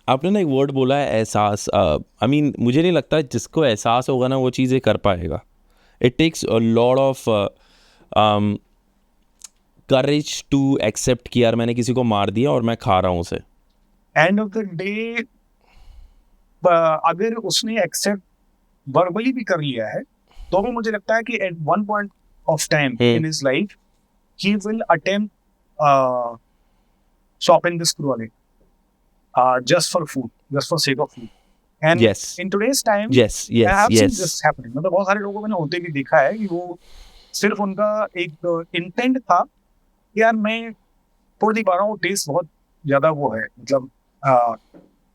आपने ना एक वर्ड बोला है एहसास। आई मीन मुझे नहीं लगता जिसको एहसास होगा ना वो चीज़ें कर पाएगा। It takes a lot of courage to accept कि यार मैंने किसी को मार दिया और मैं खा रहा हूँ उसे। एंड ऑफ द डे अगर उसने एक्सेप्ट वर्बली भी कर लिया है, तो भी मुझे लगता है कि at one point of time hmm. In his life ही will attempt shopping this cruelly, just for food, just for sake of food. And yes in today's time, yes I yes have seen yes. this happening. मतलब बहुत सारे लोगों को मैंने होते भी देखा है कि वो सिर्फ उनका एक इंटेंट था कि यार मैं तोड़ नहीं पा रहा हूँ, टेस्ट बहुत ज्यादा वो है, मतलब आ,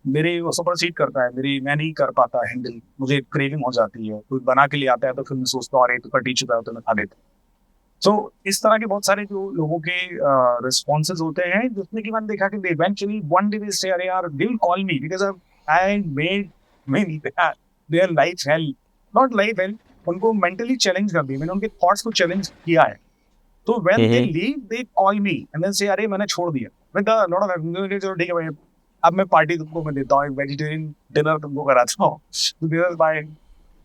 मेरे वो सुपरसीड करता है, मेरी मैं नहीं कर पाता हैंडल, मुझे क्रेविंग हो जाती है, कोई बना के लिए आता है तो फिर मैं सोचता हूँ अरे तो कटी चुका है तो मैं खा लेता हूँ। सो इस तरह के बहुत सारे जो लोगों के रिस्पॉन्सेज होते हैं, जिसमें कि मैंने देखा कि इवेंचुअली वन डे दे से अरे यार they will call me because I made made their life hell, not life hell, उनको मेंटली चैलेंज कर दिया मैंने, उनके थॉट्स को चैलेंज किया है। तो when they hmm. Leave they call me and then say अरे मैंने छोड़ दिया विद अ लॉट ऑफ चलो ठीक है भाई, अब मैं पार्टी तुमको मैं देता हूँ, एक वेजिटेरियन डिनर तुमको कराता हूँ, तो this is my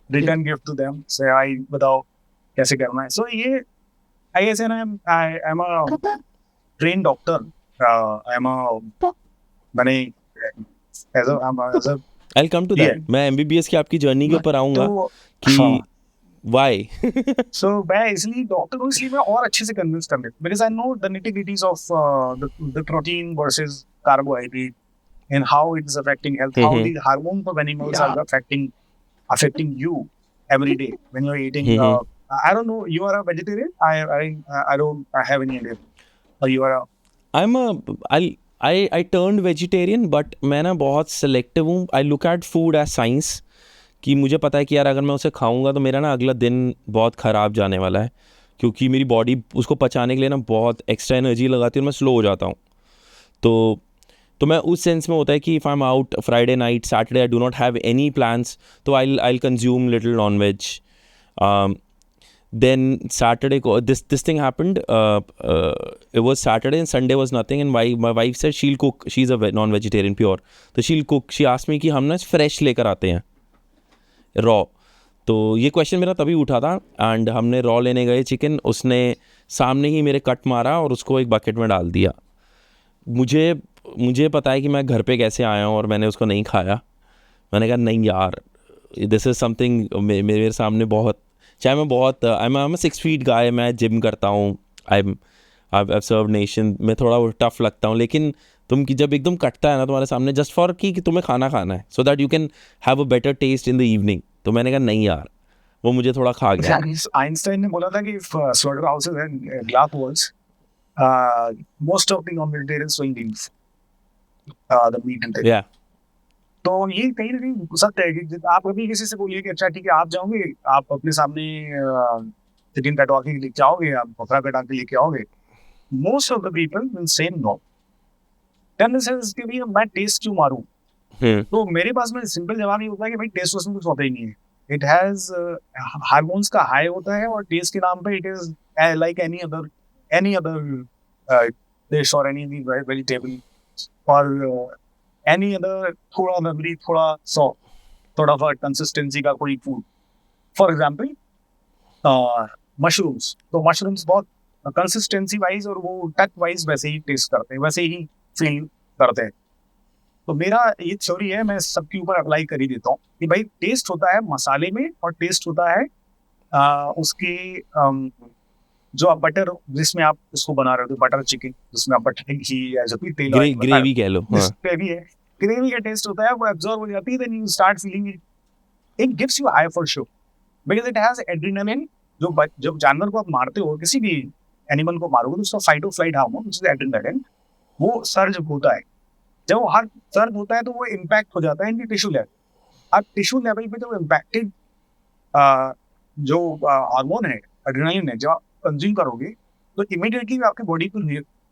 return gift to them, say I बताओ कैसे करना है। सो ये I guess, and I'm a trained doctor. I'm a मैंने as a I come to that. yeah. मैं एमबीबीएस की आपकी जर्नी के ऊपर आऊँगा तो कि हाँ, वाई। सो मैं इसलिए डॉक्टर हूँ, इसलिए मैं और अच्छे से कन्विंस कर लेता because I know the nitty gritties of the protein versus carbohydrate and how it is affecting health, how the hormones of animals are affecting you every day when you're eating. I don't know. You are a vegetarian. I don't. I have any idea. Or you are a I am I turned vegetarian but मैं ना बहुत selective हूँ। I look at food as science कि मुझे पता है कि यार अगर मैं उसे खाऊंगा तो मेरा ना अगला दिन बहुत ख़राब जाने वाला है, क्योंकि मेरी बॉडी उसको पचाने के लिए ना बहुत एक्स्ट्रा एनर्जी लगाती है और मैं स्लो हो जाता हूँ। तो मैं उस सेंस में होता है कि if I am out Friday night Saturday I do not have any plans, तो I consume little non veg. then Saturday this thing happened. It was Saturday and Sunday was nothing, and my wife said she'll cook. She's a non-vegetarian pure, so she'll cook. She asked me कि हम ना fresh लेकर आते हैं raw. तो ये question मेरा तभी उठा था एंड हमने रॉ लेने गए चिकन, उसने सामने ही मेरे कट मारा और उसको एक बकेट में डाल दिया। मुझे मुझे पता है कि मैं घर पे कैसे आया हूँ और मैंने उसको नहीं खाया। मैंने कहा नहीं यार, दिस इज़ समथिंग मेरे सामने बहुत, चाहे मैं बहुत आई एम 6 फीट गाय, मैं जिम करता हूँ, आई एम आई सर्व नेशन में, थोड़ा टफ लगता हूँ, लेकिन तुम की जब एकदम कटता है ना तुम्हारे सामने जस्ट फॉर कि तुम्हें खाना खाना है so that you can have a better taste in the evening, तो मैंने कहा नहीं यार, वो मुझे थोड़ा खा गया। आइंस्टाइन ने बोला था कि if slaughter houses and glass walls, most of the non-vegetarians will leave the meat intake. या तो ये कहीं ना कहीं हो सकता है कि आप कभी किसी से बोलिए कि अच्छा ठीक है आप जाओगे, आप अपने सामने चिकन कटवा के लेके आओगे, आप बकरा कटा के लेके आओगे, most of the people will say no. Tendency के लिए मैं टेस्ट क्यों मारूं? तो मेरे पास में सिंपल जवाब ये होता है कि भाई टेस्ट उसमें कुछ होता ही नहीं है। इट हैज हार्मोन्स का हाई होता है और टेस्ट के नाम पे it is like any other dish और एनी वेजिटेबल और एनी अदर, थोड़ा मेमोरी, थोड़ा सॉफ्ट, थोड़ा सा कंसिस्टेंसी का कोई फूड। फॉर एग्जाम्पल मशरूम्स, तो मशरूम्स बहुत कंसिस्टेंसी वाइज और वो टच वाइज वैसे ही टेस्ट करते हैं, वैसे ही फील करते हैं। तो मेरा ये थ्योरी है, मैं सबके ऊपर अप्लाई कर ही देता हूँ कि भाई टेस्ट होता है मसाले में और टेस्ट होता है उसके जो आप बटर जिसमें आप उसको बना रहे हो, तो बटर चिकन जिसमें आप बटर घी या जो भी तेल ऑयल बना रहे ग्रेवी कह लो, हो, हाँ। जिसपे भी है ग्रेवी का टेस्ट होता है, वो एब्जॉर्ब हो जाती है, then you start feeling it, it gives you high for sure because it has adrenaline. जब जानवर को आप मारते हो, किसी भी एनिमल को मारोगे तो उसका फाइट और फ्लाइट हार्मोन एड्रेनालिन वो सर्ज होता है। जब वो हार्ट सर्ज होता है तो वो इम्पैक्ट हो जाता है इनकी टिश्यू लेवल। अब टिश्यू लेवल पे जब इम्पैक्टेड जो हार्मोन है, एड्रेनालिन है, जब आप कंज्यूम करोगे तो इमीडिएटली आपके बॉडी को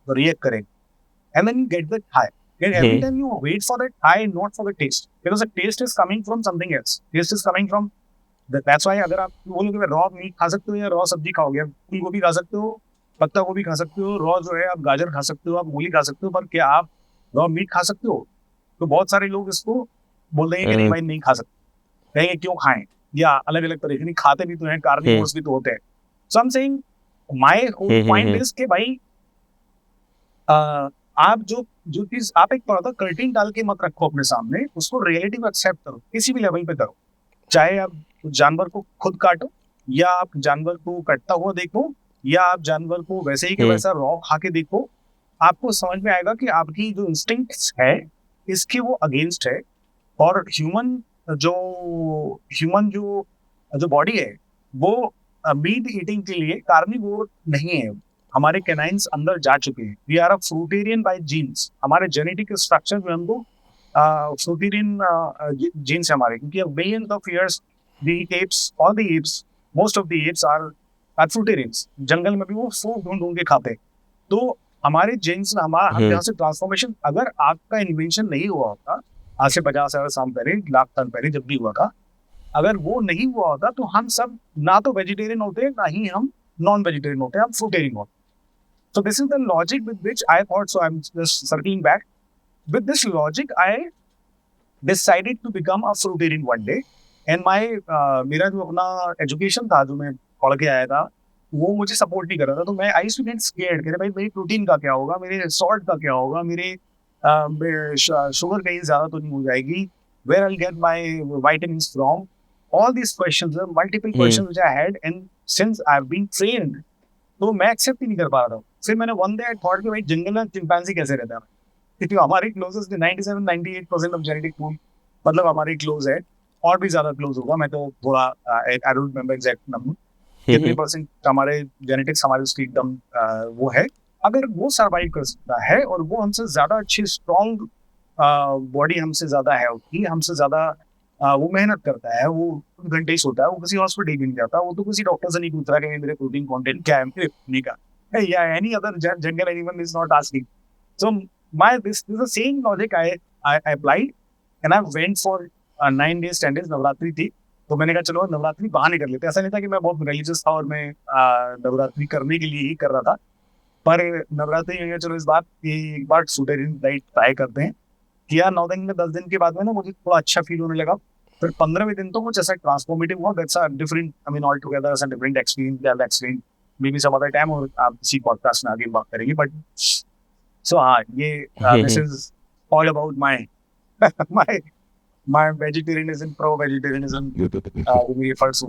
रिएक्ट करेगा and then you get that high. And every time you wait for that high, not for the taste, because the taste is coming from something else. Taste is coming from that's why अगर आप बोलोगे raw meat खा सकते हो या raw सब्जी खाओगे, आप फूल गोभी खा सकते हो, पत्ता गोभी खा सकते हो, रॉ जो है आप गाजर खा सकते हो, आप मूली खा सकते हो, पर क्या आप रॉ मीट खा सकते हो? तो बहुत सारे लोग इसको बोल देंगे कि नहीं भाई नहीं खा सकते, कहेंगे क्यों खाएं, या अलग अलग तरीके नहीं खाते भी तो हैं, कार्निवोर्स भी तो होते हैं. So I am saying my whole point is कि भाई आप जो चीज आप एक पौधा कर्टेन डाल के मत रखो अपने सामने, उसको रियलिटी को एक्सेप्ट करो, किसी भी लेवल पे करो. चाहे आप जानवर को खुद काटो, या आप जानवर को कटता हुआ देखो, या आप जानवर को वैसे ही के वैसा रॉ खा के देखो, आपको समझ में आएगा कि आपकी जो इंस्टिंक्ट्स है इसके वो अगेंस्ट है. और जो ह्यूमन जो बॉडी है वो मीट ईटिंग के लिए कार्निवोर नहीं है. हमारे कैनाइंस अंदर जा चुके हैं. We are a fruitarian by genes. हमारे जेनेटिक स्ट्रक्चर में हमको फ्रूटेरियन जीन्स है हमारे, क्योंकि billions of years the apes, all the apes, most of the apes are fruitarians. जंगल में भी वो फ्रूट ढूंढ ढूंढ के खाते हैं. तो हमारे जीन्स हम यहाँ से ट्रांसफॉर्मेशन, अगर आपका इन्वेंशन नहीं हुआ होता आज से 50,000 साल पहले, लाख साल पहले जब भी हुआ था, अगर वो नहीं हुआ होता तो हम सब ना तो वेजिटेरियन होते, ना ही हम नॉन वेजिटेरियन होते, हम फ्रूटेरियन होते. So this is the logic with which I thought, so I'm just circling back. With this logic, I decided to become a fruitarian one day. And मेरा जो अपना एजुकेशन था, जो मैं पढ़ के आया था, वो मुझे सपोर्ट नहीं कर रहा था. तो मैं I used to get scared कि भाई मेरी प्रोटीन का क्या होगा, मेरे सॉल्ट का क्या होगा, मेरे शुगर कहीं ज़्यादा तो नहीं हो जाएगी, where I'll get my vitamins from. All these questions, multiple questions which I had, and since I've been trained, तो मैं एक्सेप्ट ही नहीं कर पा रहा था. फिर मैंने वन डे थॉट कि भाई जंगल में चिंपैंजी कैसे रहता है, क्योंकि हमारे क्लोजेस्ट 97-98% ऑफ जेनेटिक पूल मतलब हमारे क्लोज है, और भी ज्यादा क्लोज होगा. मैं तो थोड़ा I don't remember exact number, कितने परसेंट हमारे जेनेटिक्स हमारे उसकी एकदम वो है. अगर वो सर्वाइव कर सकता है और वो हमसे ज्यादा अच्छी स्ट्रॉन्ग बॉडी हमसे ज्यादा है उसकी, हमसे ज्यादा वो मेहनत करता है, वो घंटे ही सोता है, वो किसी हॉस्पिटल भी नहीं जाता, वो तो किसी डॉक्टर से नहीं पूछ रहा कि मेरे प्रोटीन कंटेंट क्या है मेरे नहीं का, या any other general animal is not asking. So my this is the same logic I applied, and I went for 9 days 10 days. Navratri थी, तो मैंने कहा चलो नवरात्रि बाहर नहीं कर लेते. ऐसा नहीं था कि मैं बहुत रिलीजियस था और मैं नवरात्रि करने के लिए ही कर रहा था, पर नवरात्रि में चलो इस बात एक बार फ्रूटेरियन डाइट ट्राई करते हैं. किया 9 दिन में 10 दिन के बाद में ना मुझे थोड़ा अच्छा फील होने लगा. फिर 15वें दिन तो कुछ ऐसा ट्रांसफॉर्मेटिव हुआ. That's a different, I mean altogether it's a different experience. I will explain maybe some other time, और आप इसी पॉडकास्ट में आगे बात करेंगे. बट सो हाँ, ये this is all about my my vegetarianism, pro vegetarianism, मेरी फर्स्ट